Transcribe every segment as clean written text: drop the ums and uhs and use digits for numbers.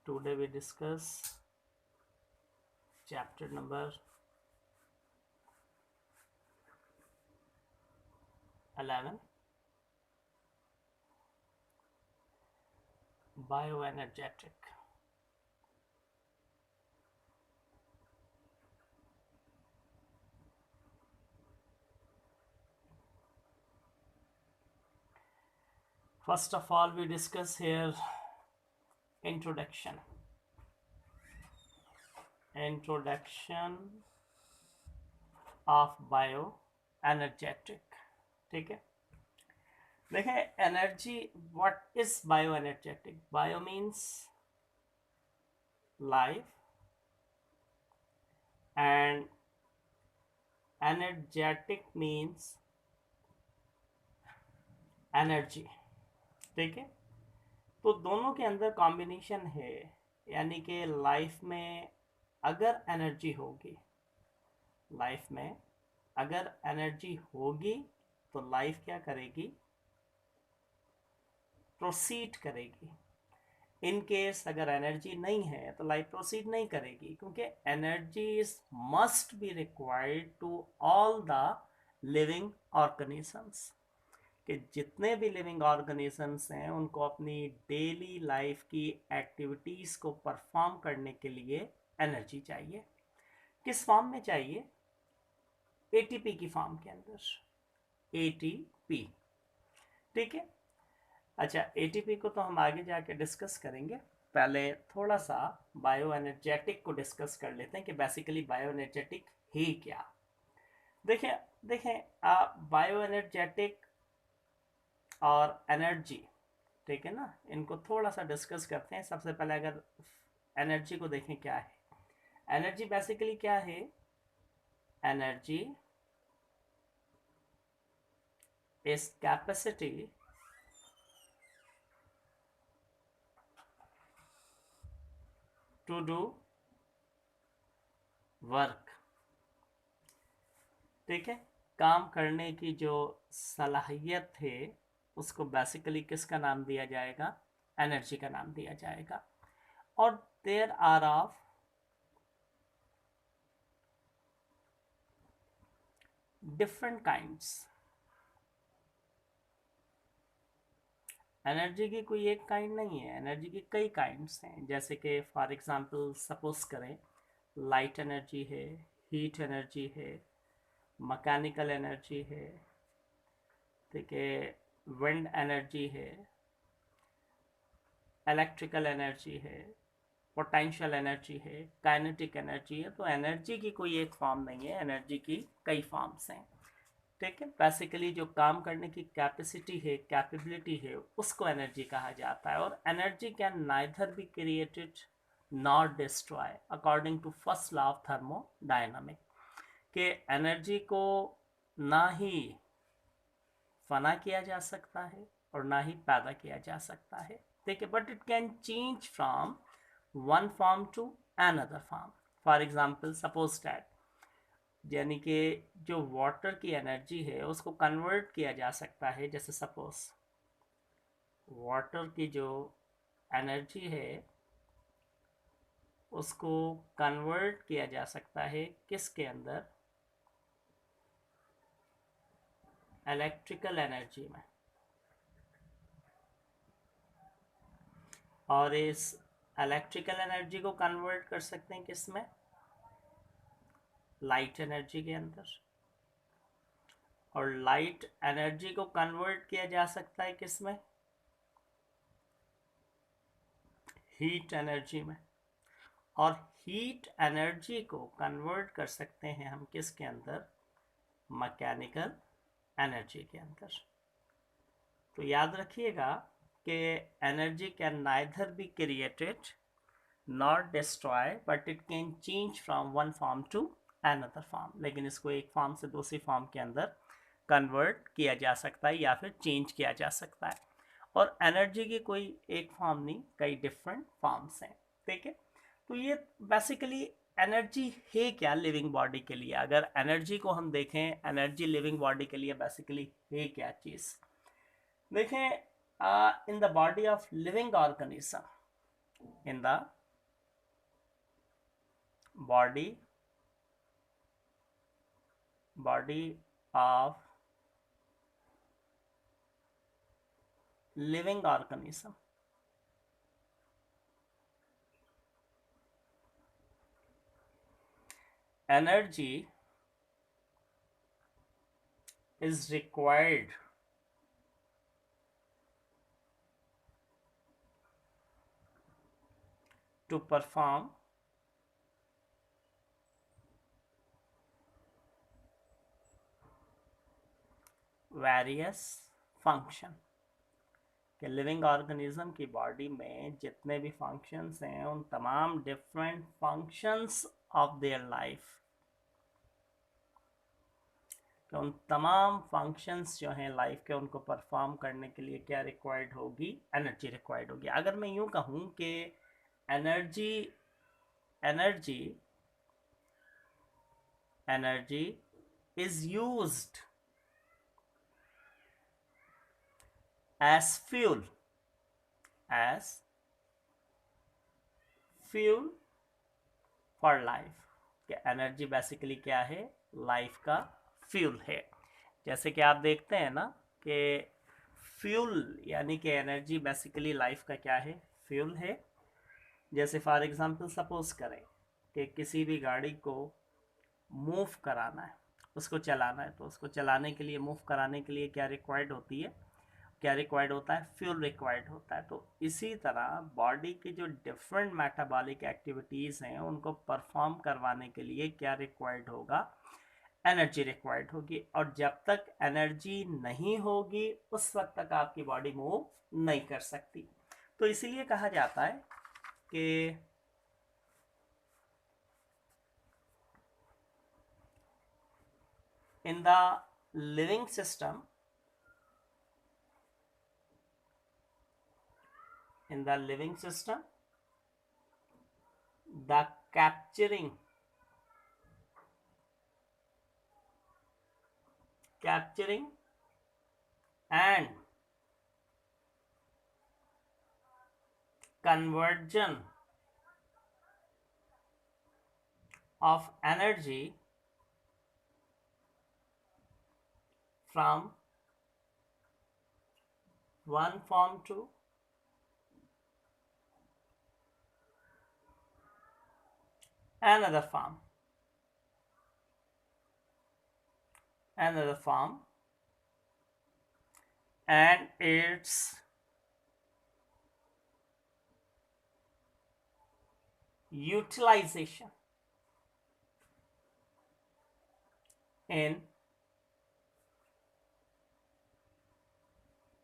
Today we discuss chapter number 11, bioenergetic. First of all, we discuss here introduction. Introduction of bioenergetic. ठीक है, देखें energy. What is bioenergetic? Bio means life and energetic means energy. ठीक है, तो दोनों के अंदर कॉम्बिनेशन है. यानी कि लाइफ में अगर एनर्जी होगी, लाइफ में अगर एनर्जी होगी तो लाइफ क्या करेगी? प्रोसीड करेगी. इन केस अगर एनर्जी नहीं है तो लाइफ प्रोसीड नहीं करेगी, क्योंकि energy is must be required to all the living organisms. कि जितने भी लिविंग ऑर्गेनिजम्स हैं उनको अपनी डेली लाइफ की एक्टिविटीज़ को परफॉर्म करने के लिए एनर्जी चाहिए. किस फॉर्म में चाहिए? एटीपी की फॉर्म के अंदर. एटीपी. ठीक है, अच्छा, एटीपी को तो हम आगे जाके डिस्कस करेंगे. पहले थोड़ा सा बायो एनर्जेटिक को डिस्कस कर लेते हैं कि बेसिकली बायो एनर्जेटिक ही क्या. देखें देखें बायो एनर्जेटिक और एनर्जी, ठीक है ना, इनको थोड़ा सा डिस्कस करते हैं. सबसे पहले अगर एनर्जी को देखें, क्या है एनर्जी? बेसिकली क्या है energy? Is capacity to do work. ठीक है, काम करने की जो सलाहियत है उसको बेसिकली किसका नाम दिया जाएगा? एनर्जी का नाम दिया जाएगा. और there are of different kinds. Energy की कोई एक काइंड नहीं है, एनर्जी की कई काइंड्स हैं. जैसे कि फॉर एग्जांपल सपोज करें, लाइट एनर्जी है, हीट एनर्जी है, मैकेनिकल एनर्जी है, ठीक है, विंड एनर्जी है, इलेक्ट्रिकल एनर्जी है, पोटेंशियल एनर्जी है, काइनेटिक एनर्जी है. तो एनर्जी की कोई एक फॉर्म नहीं है, एनर्जी की कई फॉर्म्स हैं. ठीक है, बेसिकली जो काम करने की कैपेसिटी है, कैपेबिलिटी है, उसको एनर्जी कहा जाता है. और energy can neither be created not destroy according to first law of thermodynamic. कि एनर्जी को ना ही फना किया जा सकता है और ना ही पैदा किया जा सकता है. ठीक है, but it can change from one form to another form. For example suppose that, यानी कि जो वाटर की एनर्जी है उसको कन्वर्ट किया जा सकता है. जैसे सपोज वाटर की जो एनर्जी है उसको कन्वर्ट किया जा सकता है किसके अंदर? इलेक्ट्रिकल एनर्जी में. और इस इलेक्ट्रिकल एनर्जी को कन्वर्ट कर सकते हैं किस में? लाइट एनर्जी के अंदर. और लाइट एनर्जी को कन्वर्ट किया जा सकता है किस में? हीट एनर्जी में. और हीट एनर्जी को कन्वर्ट कर सकते हैं हम किसके अंदर? मैकेनिकल एनर्जी के अंदर. तो याद रखिएगा कि energy can neither be created not destroy, but it can change from one form to another form. लेकिन इसको एक फॉर्म से दूसरी फॉर्म के अंदर कन्वर्ट किया जा सकता है या फिर चेंज किया जा सकता है. और एनर्जी की कोई एक फॉर्म नहीं, कई डिफरेंट फॉर्म्स हैं. ठीक है, तो ये बेसिकली एनर्जी है क्या लिविंग बॉडी के लिए? अगर एनर्जी को हम देखें, एनर्जी लिविंग बॉडी के लिए बेसिकली है क्या चीज़? देखें, in the body of living organism, in the body of living organism. Energy is required to perform various function। कि लिविंग ऑर्गेनिज्म की बॉडी में जितने भी फंक्शंस हैं उन तमाम different functions of their life, कि उन तमाम फंक्शंस जो हैं लाइफ के उनको परफॉर्म करने के लिए क्या रिक्वायर्ड होगी, एनर्जी रिक्वायर्ड होगी। अगर मैं यूं कहूं कि energy energy energy is used as fuel for life। कि एनर्जी बेसिकली क्या है, लाइफ का फ्यूल है। जैसे कि आप देखते हैं ना कि फ्यूल यानी कि एनर्जी बेसिकली लाइफ का क्या है, फ्यूल है। जैसे फॉर एग्जांपल सपोज करें कि किसी भी गाड़ी को मूव कराना है, उसको चलाना है, तो उसको चलाने के लिए, मूव कराने के लिए क्या रिक्वायर्ड होती है, क्या रिक्वायर्ड होता है, फ्यूल रिक्वायर्ड होता है। तो इसी तरह बॉडी की जो डिफरेंट मेटाबॉलिक एक्टिविटीज़ हैं उनको परफॉर्म करवाने के लिए क्या रिक्वायर्ड होगा, एनर्जी रिक्वायर्ड होगी। और जब तक एनर्जी नहीं होगी उस वक्त तक आपकी बॉडी मूव नहीं कर सकती। तो इसीलिए कहा जाता है कि in the living system the capturing and conversion of energy from one form to another form and its utilization in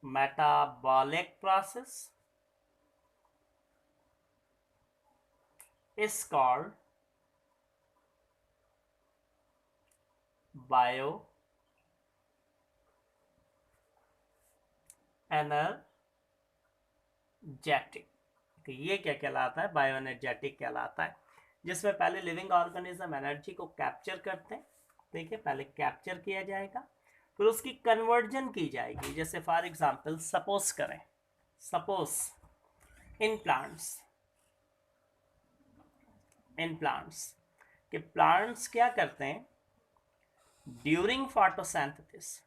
metabolic process is called बायोएनर्जेटिक। तो ये क्या कहलाता है, बायोएनर्जेटिक कहलाता है, जिसमें पहले लिविंग ऑर्गेनिज्म एनर्जी को कैप्चर करते हैं। ठीक है, पहले कैप्चर किया जाएगा, फिर उसकी कन्वर्जन की जाएगी। जैसे फॉर एग्जांपल सपोज करें, सपोज इन प्लांट्स कि प्लांट्स क्या करते हैं, during photosynthesis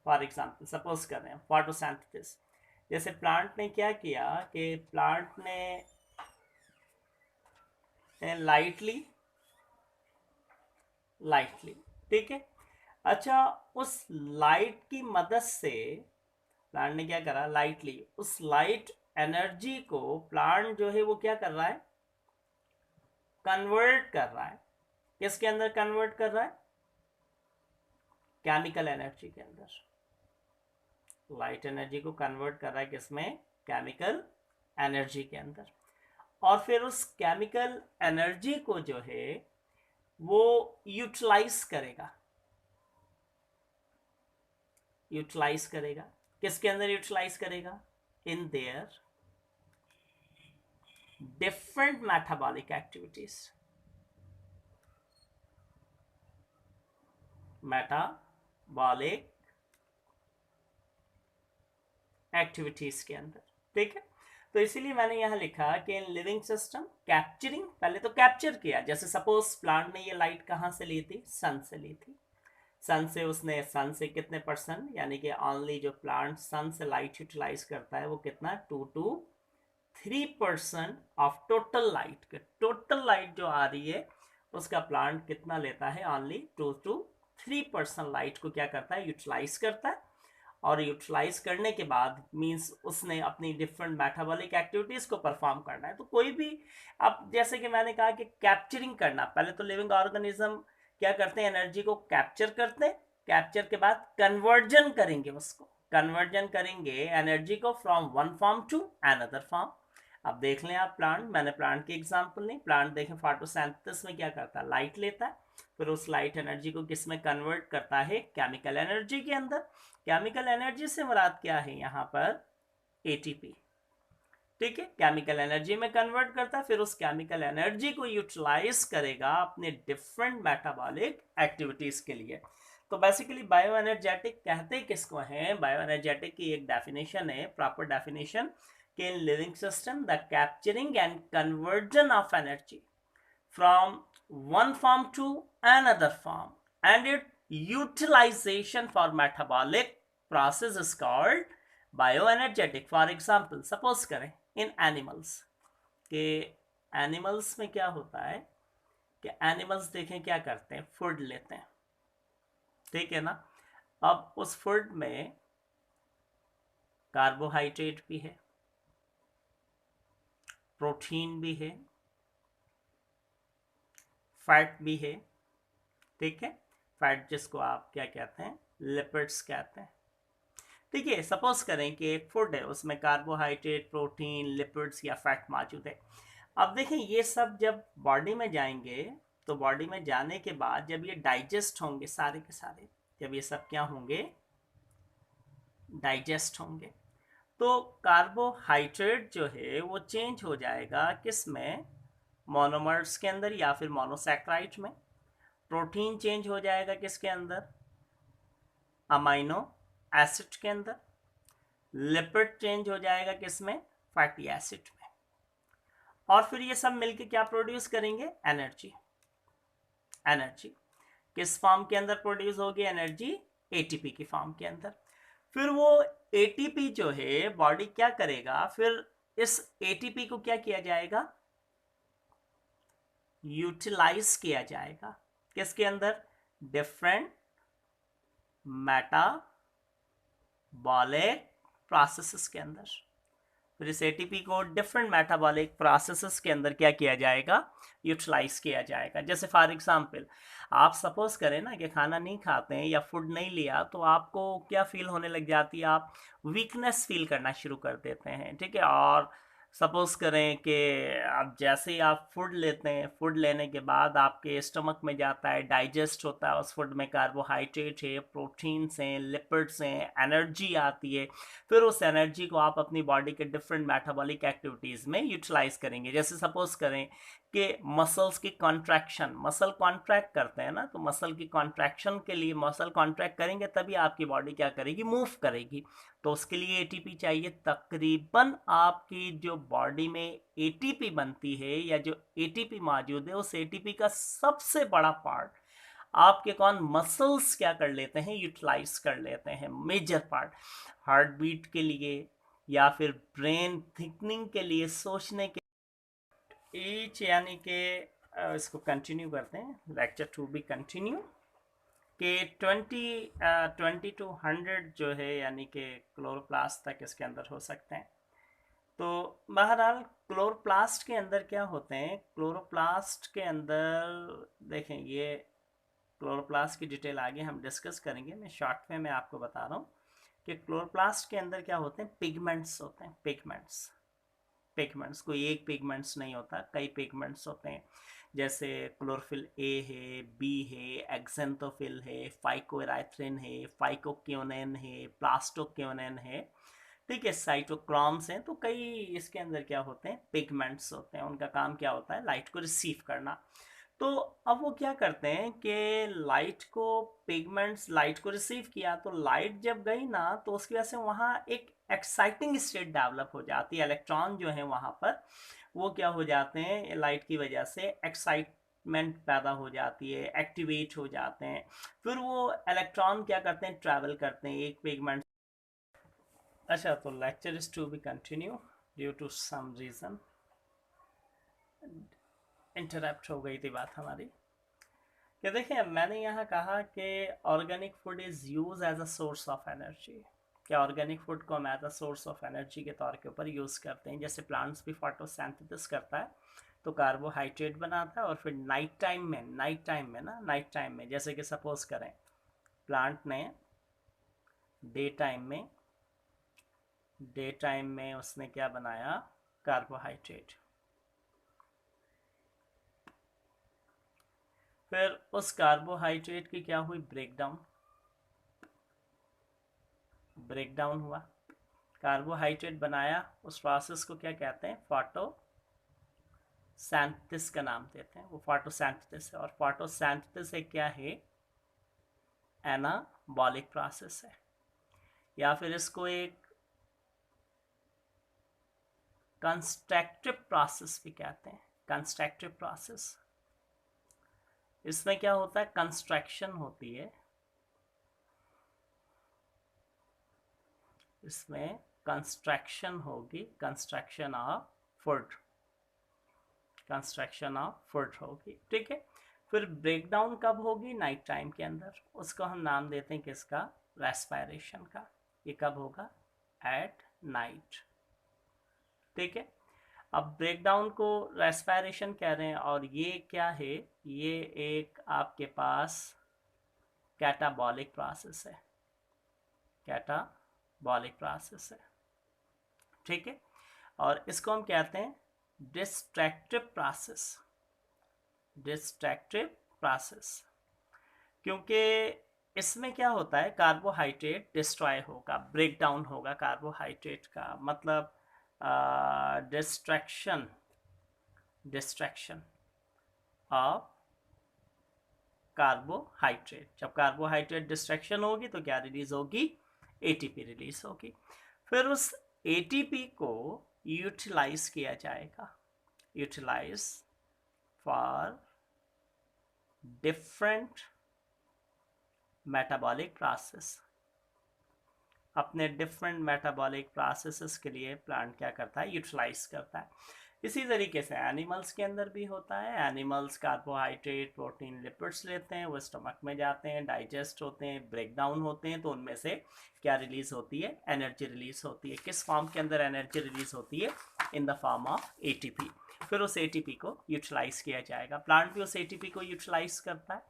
for example suppose कर रहे हैं फोटोसिंथेसिस। जैसे प्लांट ने क्या किया कि प्लांट ने लाइटली, ठीक है, अच्छा, उस लाइट की मदद से प्लांट ने क्या करा, लाइटली उस लाइट एनर्जी को प्लांट जो है वो क्या कर रहा है, कन्वर्ट कर रहा है। किसके अंदर कन्वर्ट कर रहा है, केमिकल एनर्जी के अंदर। लाइट एनर्जी को कन्वर्ट कर रहा है किसमें, केमिकल एनर्जी के अंदर। और फिर उस केमिकल एनर्जी को जो है वो यूटिलाइज करेगा। किसके अंदर यूटिलाइज करेगा, in their different metabolic activities. Metabolic activities के अंदर। ठीक है, तो इसीलिए मैंने यहाँ लिखा कि इन लिविंग सिस्टम कैप्चरिंग, पहले तो कैप्चर किया, जैसे सपोज प्लांट ने ये लाइट कहाँ से ली थी, सन से ली थी। सन से उसने, सन से कितने परसेंट, यानी कि ऑनली जो प्लांट सन से लाइट यूटिलाइज करता है वो कितना, 2 to 3% ऑफ टोटल लाइट के, टोटल लाइट जो आ रही है उसका प्लांट कितना लेता है, ऑनली 2 to 3% लाइट को क्या करता है, यूटिलाइज करता है। और यूटिलाइज करने के बाद मींस उसने अपनी डिफरेंट मेटाबॉलिक एक्टिविटीज को परफॉर्म करना है। तो कोई भी, अब जैसे कि मैंने कहा कि कैप्चरिंग करना, पहले तो लिविंग ऑर्गेनिज्म क्या करते हैं, एनर्जी को कैप्चर करते हैं, कैप्चर के बाद कन्वर्जन करेंगे, उसको कन्वर्जन करेंगे एनर्जी को from one form to another form. अब देख लें आप प्लांट, मैंने प्लांट की एग्जांपल ली, प्लांट देखें फोटोसिंथेसिस में क्या करता है, लाइट लेता है, फिर उस लाइट एनर्जी को किस में कन्वर्ट करता है, केमिकल एनर्जी के अंदर। केमिकल एनर्जी से मुराद क्या है यहाँ पर, एटीपी। ठीक है, केमिकल एनर्जी में कन्वर्ट करता है, फिर उस केमिकल एनर्जी को यूटिलाइज करेगा अपने डिफरेंट मेटाबॉलिक एक्टिविटीज के लिए। तो बेसिकली बायो एनर्जेटिक कहते किसको हैं, बायो एनर्जेटिक की एक डेफिनेशन है, प्रॉपर डेफिनेशन, कि in living system the capturing and conversion of energy from one form to another form and its utilization for metabolic process is called bioenergetic. For example, suppose करें in animals के, animals में क्या होता है कि animals देखें क्या करते हैं, फूड लेते हैं, ठीक है ना। अब उस फूड में कार्बोहाइड्रेट भी है, प्रोटीन भी है, फैट भी है। ठीक है, फैट जिसको आप क्या कहते हैं, लिपिड्स कहते हैं। ठीक है, सपोज करें कि एक फूड है, उसमें कार्बोहाइड्रेट, प्रोटीन, लिपिड्स या फैट मौजूद है। अब देखें ये सब जब बॉडी में जाएंगे, तो बॉडी में जाने के बाद जब ये डाइजेस्ट होंगे सारे के सारे, जब ये सब क्या होंगे, डाइजेस्ट होंगे, तो कार्बोहाइड्रेट जो है वो चेंज हो जाएगा किस में, मोनोमर्स के अंदर या फिर मोनोसैक्राइड में। प्रोटीन चेंज हो जाएगा किसके अंदर, अमाइनो एसिड के अंदर। लिपिड चेंज हो जाएगा किसमें, फैटी एसिड में। और फिर ये सब मिलके क्या प्रोड्यूस करेंगे, एनर्जी। एनर्जी किस फॉर्म के अंदर प्रोड्यूस होगी, एनर्जी एटीपी की फॉर्म के अंदर। फिर वो एटीपी जो है बॉडी क्या करेगा, फिर इस एटीपी को क्या किया जाएगा, यूटिलाइज किया जाएगा किसके अंदर, डिफरेंट मेटाबॉलिक प्रोसेसेस के अंदर। फिर इस एटीपी को डिफरेंट मेटाबॉलिक प्रोसेसेस के अंदर क्या किया जाएगा, यूटिलाइज किया जाएगा। जैसे फॉर एग्जांपल आप सपोज करें ना कि खाना नहीं खाते हैं या फूड नहीं लिया, तो आपको क्या फील होने लग जाती है, आप वीकनेस फील करना शुरू कर देते हैं। ठीक है, और सपोज करें कि आप जैसे ही आप फूड लेते हैं, फूड लेने के बाद आपके स्टमक में जाता है, डाइजेस्ट होता है, उस फूड में कार्बोहाइड्रेट है, प्रोटीन्स हैं, लिपिड्स हैं, एनर्जी आती है। फिर उस एनर्जी को आप अपनी बॉडी के डिफरेंट मेटाबॉलिक एक्टिविटीज़ में यूटिलाइज करेंगे। जैसे सपोज करें कि मसल्स की कॉन्ट्रैक्शन, मसल कॉन्ट्रैक्ट करते हैं ना, तो मसल की कॉन्ट्रैक्शन के लिए, मसल कॉन्ट्रैक्ट करेंगे तभी आपकी बॉडी क्या करेगी, मूव करेगी। तो उसके लिए एटीपी चाहिए। तकरीबन आपकी जो बॉडी में एटीपी बनती है या जो एटीपी मौजूद है, उस एटीपी का सबसे बड़ा पार्ट आपके कौन, मसल्स क्या कर लेते हैं, यूटिलाइज कर लेते हैं, मेजर पार्ट। हार्ट बीट के लिए या फिर ब्रेन थिकनिंग के लिए, सोचने के, ईच यानी कि इसको कंटिन्यू करते हैं, लेक्चर 2 भी कंटिन्यू, कि 20 to 100 जो है यानी कि क्लोरोप्लास्ट तक इसके अंदर हो सकते हैं। तो बहरहाल क्लोरोप्लास्ट के अंदर क्या होते हैं, क्लोरोप्लास्ट के अंदर देखें, ये क्लोरोप्लास्ट की डिटेल आगे हम डिस्कस करेंगे, मैं शॉर्ट में आपको बता रहा हूँ कि क्लोरोप्लास्ट के अंदर क्या होते हैं, पिगमेंट्स होते हैं, पिगमेंट्स। पिगमेंट्स, कोई एक पिगमेंट्स नहीं होता, कई पिगमेंट्स होते हैं। जैसे क्लोरोफिल ए है, बी है, एक्जेंथोफिल है, फाइकोएराथ्रिन है, फाइकोक्योनेन है, प्लास्टोक्योनेन है। ठीक है, साइटोक्रोम्स हैं। तो कई इसके अंदर क्या होते हैं, पिगमेंट्स होते हैं। उनका काम क्या होता है, लाइट को रिसीव करना। तो अब वो क्या करते हैं कि लाइट को, पिगमेंट्स लाइट को रिसीव किया, तो लाइट जब गई ना, तो उसकी वजह से वहाँ एक एक्साइटिंग स्टेट डेवलप हो जाती है, इलेक्ट्रॉन जो है वहाँ पर वो क्या हो जाते हैं, लाइट की वजह से एक्साइटमेंट पैदा हो जाती है, एक्टिवेट हो जाते हैं, फिर वो इलेक्ट्रॉन क्या करते हैं, ट्रैवल करते हैं एक पिगमेंट। अच्छा, तो lecture is to be continue due to some reason, interrupt हो गई थी बात हमारी। कि देखिए मैंने यहाँ कहा कि organic food is use as a source of energy. क्या ऑर्गेनिक फूड को हम as a source of energy के तौर के ऊपर यूज़ करते हैं। जैसे प्लांट्स भी फोटोसिंथेसिस करता है तो कार्बोहाइड्रेट बनाता है, और फिर नाइट टाइम में जैसे कि सपोज करें प्लांट ने डे टाइम में उसने क्या बनाया, कार्बोहाइड्रेट। फिर उस कार्बोहाइड्रेट की क्या हुई, ब्रेकडाउन हुआ, कार्बोहाइड्रेट बनाया, उस प्रोसेस को क्या कहते हैं, फोटोसिंथेसिस का नाम देते हैं। वो फोटोसिंथेसिस है, और फोटोसिंथेसिस एक क्या है, एनाबॉलिक प्रोसेस है, या फिर इसको एक कंस्ट्रक्टिव प्रोसेस भी कहते हैं। कंस्ट्रक्टिव प्रोसेस, इसमें क्या होता है, कंस्ट्रक्शन होती है, इसमें कंस्ट्रक्शन होगी, कंस्ट्रक्शन ऑफ फूड होगी, ठीक है। फिर ब्रेकडाउन कब होगी, नाइट टाइम के अंदर, उसको हम नाम देते हैं किसका, रेस्पिरेशन का। ये कब होगा, एट नाइट, ठीक है। अब ब्रेकडाउन को रेस्पिरेशन कह रहे हैं, और ये क्या है, ये एक आपके पास कैटाबॉलिक प्रोसेस है, कैटाबॉलिक प्रोसेस है, ठीक है। और इसको हम कहते हैं डिस्ट्रक्टिव प्रोसेस, क्योंकि इसमें क्या होता है, कार्बोहाइड्रेट डिस्ट्रॉय होगा, ब्रेक डाउन होगा कार्बोहाइड्रेट का, मतलब डिस्ट्रैक्शन ऑफ कार्बोहाइड्रेट। जब कार्बोहाइड्रेट डिस्ट्रैक्शन होगी तो क्या रिलीज होगी, एटीपी रिलीज होगी। फिर उस एटीपी को यूटिलाइज किया जाएगा, utilize for different metabolic process. अपने डिफरेंट मेटाबॉलिक प्रोसेसेस के लिए प्लांट क्या करता है, यूटिलाइज करता है। इसी तरीके से एनिमल्स के अंदर भी होता है। एनिमल्स कार्बोहाइड्रेट, प्रोटीन, लिपिड्स लेते हैं, वो स्टमक में जाते हैं, डाइजेस्ट होते हैं, ब्रेक डाउन होते हैं, तो उनमें से क्या रिलीज होती है, एनर्जी रिलीज होती है। किस फॉर्म के अंदर एनर्जी रिलीज होती है, in the form of ATP. फिर उस एटीपी को यूटिलाइज किया जाएगा। प्लांट भी उस एटीपी को यूटिलाइज करता है,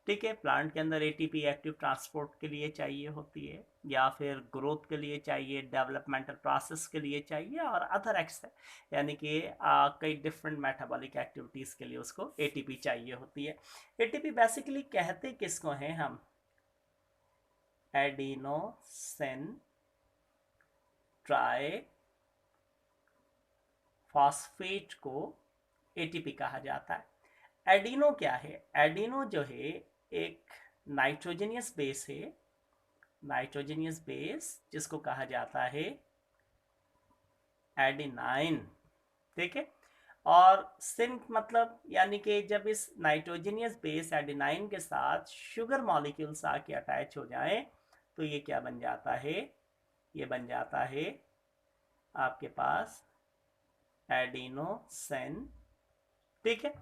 ठीक है। प्लांट के अंदर एटीपी एक्टिव ट्रांसपोर्ट के लिए चाहिए होती है, या फिर ग्रोथ के लिए चाहिए, डेवलपमेंटल प्रोसेस के लिए चाहिए, और अदर यानी कि कई डिफरेंट मेटाबॉलिक एक्टिविटीज़ के लिए उसको एटीपी चाहिए होती है। एटीपी बेसिकली कहते किसको हैं हम, एडिनोसिन ट्राई फॉस्फेट को एटीपी कहा जाता है। एडिनो क्या है, एडिनो जो है एक नाइट्रोजनियस बेस है, नाइट्रोजनियस बेस जिसको कहा जाता है एडिनाइन, ठीक है। और सिन मतलब यानी कि जब इस नाइट्रोजनियस बेस एडिनाइन के साथ शुगर मॉलिक्यूल्स आके अटैच हो जाएं तो ये क्या बन जाता है, ये बन जाता है आपके पास एडिनोसिन, ठीक है।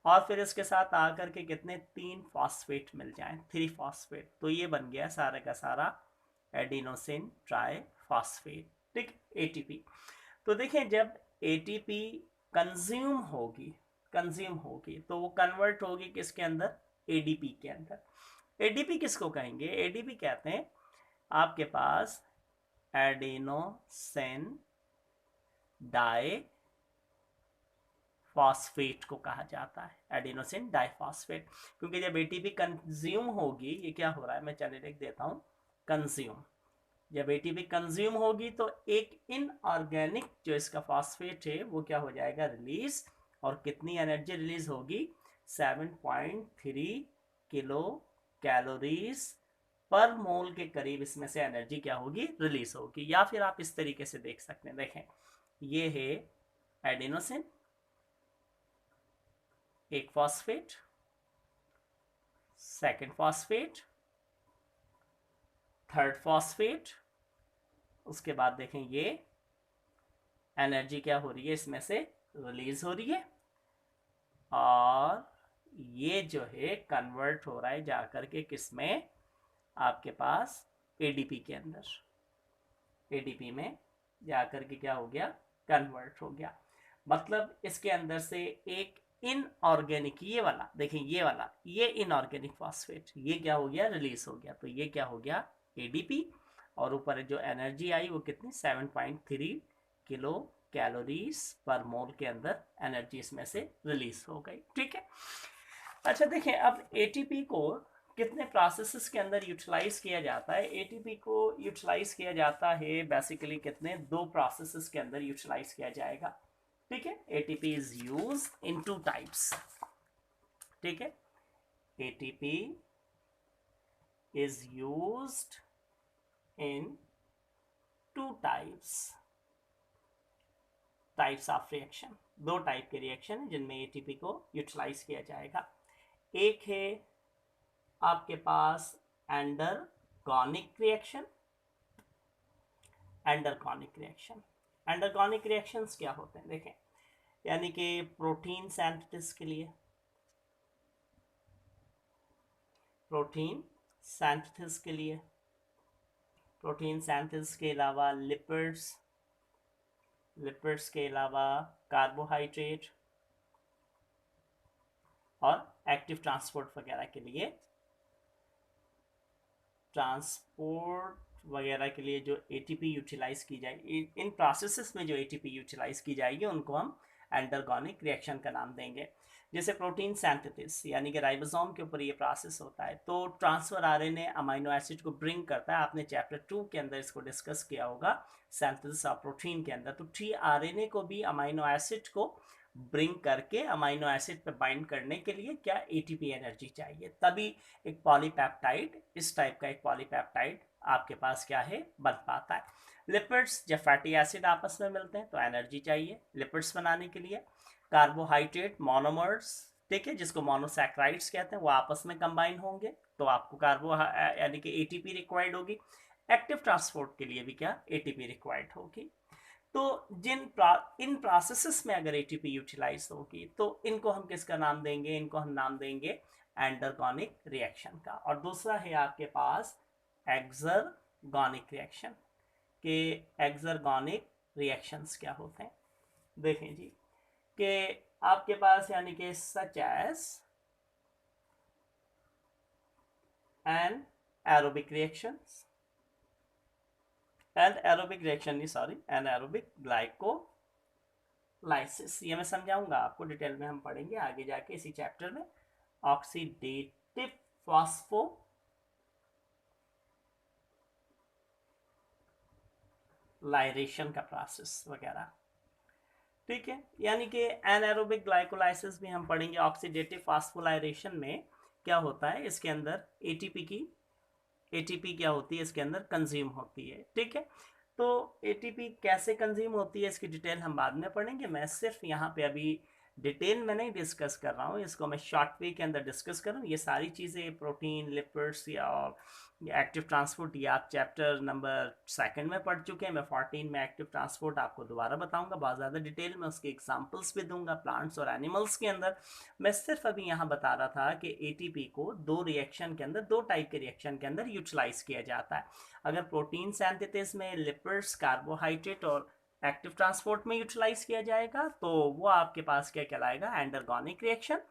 और फिर इसके साथ आकर के कितने, 3 फॉस्फेट मिल जाएं, 3 फॉस्फेट, तो ये बन गया सारा का सारा एडिनोसिन ट्राई फॉस्फेट, ठीक, एटीपी। तो देखें जब एटीपी कंज्यूम होगी तो वो कन्वर्ट होगी किसके अंदर, एडीपी के अंदर। एडीपी किसको कहेंगे, एडीपी कहते हैं आपके पास एडिनोसिन डाई फॉस्फेट को कहा जाता है, एडिनोसिन डाइफॉस्फेट। क्योंकि जब एटीपी कंज्यूम होगी, ये क्या हो रहा है, मैं चलिए लिख देता हूँ, कंज्यूम। जब एटीपी कंज्यूम होगी तो एक इनऑर्गेनिक जो इसका फॉस्फेट है वो क्या हो जाएगा, रिलीज। और कितनी एनर्जी रिलीज होगी, 7.3 किलो कैलोरीज पर मोल के करीब इसमें से एनर्जी क्या होगी, रिलीज होगी। या फिर आप इस तरीके से देख सकते हैं, देखें ये है एडिनोसिन, एक phosphate, second phosphate, third phosphate, उसके बाद देखें ये एनर्जी क्या हो रही है इसमें से रिलीज हो रही है, और ये जो है कन्वर्ट हो रहा है जाकर के किसमें, आपके पास एडीपी के अंदर, एडीपी में जाकर के क्या हो गया, कन्वर्ट हो गया। मतलब इसके अंदर से एक इनऑर्गेनिक, ये वाला देखें, ये वाला, ये इनऑर्गेनिक फॉस्फेट, ये क्या हो गया, रिलीज हो गया। तो ये क्या हो गया, एडीपी, और ऊपर जो एनर्जी आई वो कितनी, 7.3 किलो कैलोरीज पर मोल के अंदर एनर्जी इसमें से रिलीज हो गई। ठीक है, अच्छा देखें अब एटीपी को कितने प्रोसेसेस के अंदर यूटिलाइज किया जाता है। एटीपी को यूटिलाइज किया जाता है बेसिकली कितने, दो प्रोसेसेस के अंदर यूटिलाइज किया जाएगा। ठीक है, ATP is use in two types. ठीक है, ATP is used in two types of reaction. दो टाइप के रिएक्शन है जिनमें एटीपी को यूटिलाइज किया जाएगा। एक है आपके पास एंडरगॉनिक रिएक्शन। एंडरगॉनिक रिएक्शन, एंडरगॉनिक रिएक्शंस क्या होते हैं देखें, यानी कि प्रोटीन सिंथेसिस के लिए, प्रोटीन सिंथेसिस के लिए, प्रोटीन सिंथेसिस के अलावा लिपिड्स, लिपिड्स के अलावा कार्बोहाइड्रेट और एक्टिव ट्रांसपोर्ट वगैरह के लिए, ट्रांसपोर्ट वगैरह के लिए जो एटीपी यूटिलाइज की जाएगी, इन प्रोसेसेस में जो एटीपी यूटिलाइज की जाएगी उनको हम एंडरगॉनिक रिएक्शन का नाम देंगे। जैसे प्रोटीन सिंथेसिस यानी कि राइबोसोम के ऊपर ये प्रोसेस होता है, तो ट्रांसफर आरएनए अमाइनो एसिड को ब्रिंग करता है। आपने चैप्टर 2 के अंदर इसको डिस्कस किया होगा, सिंथेसिस ऑफ प्रोटीन के अंदर। तो टी आरएनए को भी अमाइनो एसिड को ब्रिंग करके अमाइनो एसिड पे बाइंड करने के लिए क्या, एटीपी एनर्जी चाहिए, तभी एक पॉलीपेप्टाइड, इस टाइप का एक पॉलीपेप्टाइड आपके पास क्या है, बन पाता है। लिपिड्स, जब फैटी एसिड आपस में मिलते हैं तो एनर्जी चाहिए लिपिड्स बनाने के लिए। कार्बोहाइड्रेट मोनोमर्स, ठीक है, जिसको मोनोसैक्राइड्स कहते हैं, वो आपस में कंबाइन होंगे तो आपको कार्बो यानी कि एटीपी रिक्वायर्ड होगी। एक्टिव ट्रांसपोर्ट के लिए भी क्या, एटीपी रिक्वायर्ड होगी। तो इन प्रोसेसेस में अगर एटीपी यूटिलाइज होगी तो इनको हम किसका नाम देंगे, इनको हम नाम देंगे एंडरगॉनिक रिएक्शन का। और दूसरा है आपके पास एक्सरगॉनिक रिएक्शन। के एक्सरगॉनिक रिएक्शंस क्या होते हैं देखें जी, कि आपके पास यानी कि such as an aerobic reactions, anaerobic reaction नहीं, सॉरी, एनारोबिक ग्लाइकोलाइसिस। ये मैं समझाऊंगा आपको, डिटेल में हम पढ़ेंगे आगे जाके इसी चैप्टर में। ऑक्सीडेटिव फॉस्फो लाइरेशन का प्रोसेस वगैरह। ठीक है, यानी कि एनारोबिक ग्लाइकोलाइसिस भी हम पढ़ेंगे। ऑक्सीडेटिव फॉस्फोलाइरेशन में क्या होता है, इसके अंदर एटीपी क्या होती है, इसके अंदर कंज्यूम होती है। ठीक है, तो एटीपी कैसे कंज्यूम होती है इसकी डिटेल हम बाद में पढ़ेंगे। मैं सिर्फ यहाँ पे अभी डिटेल में नहीं डिस्कस कर रहा हूँ, इसको मैं शॉर्ट वे के अंदर डिस्कस कर रहा हूँ। ये सारी चीज़ें प्रोटीन, लिपिड्स या एक्टिव ट्रांसपोर्ट, ये आप चैप्टर नंबर 2 में पढ़ चुके हैं। मैं 14 में एक्टिव ट्रांसपोर्ट आपको दोबारा बताऊंगा बहुत ज़्यादा डिटेल में, उसके एग्जांपल्स भी दूंगा प्लांट्स और एनिमल्स के अंदर। मैं सिर्फ अभी यहाँ बता रहा था कि एटीपी को दो रिएक्शन के अंदर, दो टाइप के रिएक्शन के अंदर यूटिलाइज किया जाता है। अगर प्रोटीन सिंथेसिस में लिपिड्स, कार्बोहाइड्रेट और एक्टिव ट्रांसपोर्ट में यूटिलाइज किया जाएगा तो वो आपके पास क्या कहलाएगा, एंडरगॉनिक रिएक्शन।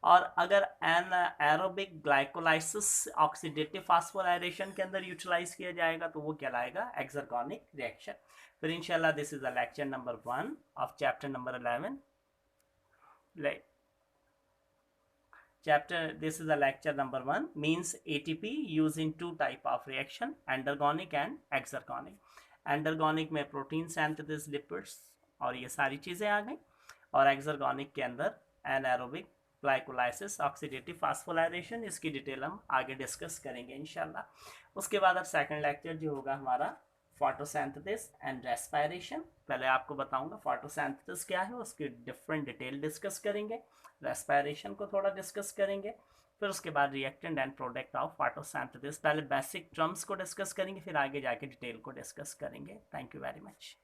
और अगर एनारोबिक ग्लाइकोलाइसिस ऑक्सीडेटिव फॉस्फोराइलेशन के अंदर यूटिलाइज किया जाएगा तो वो कहलाएगा एक्सरगॉनिक रिएक्शन। फिर इंशाल्लाह this is the lecture number 1 of chapter number 11। This is the lecture number 1, means ATP used in two type of reaction, endergonic and exergonic. एंडरगॉनिक में प्रोटीन सिंथेसिस, लिपिड्स और ये सारी चीज़ें आ गई, और एक्सरगॉनिक के अंदर एनारोबिक ग्लाइकोलाइसिस, ऑक्सीडेटिव फास्फोराइलेशन, इसकी डिटेल हम आगे डिस्कस करेंगे इंशाल्लाह। उसके बाद अब सेकंड लेक्चर जो होगा हमारा फोटोसिंथेसिस एंड रेस्पिरेशन। पहले आपको बताऊंगा फोटोसिंथेसिस क्या है, उसकी डिफरेंट डिटेल डिस्कस करेंगे, रेस्पिरेशन को थोड़ा डिस्कस करेंगे, फिर उसके बाद reactant and product of photosynthesis. पहले बेसिक टर्म्स को डिस्कस करेंगे, फिर आगे जाके डिटेल को डिस्कस करेंगे। Thank you very much.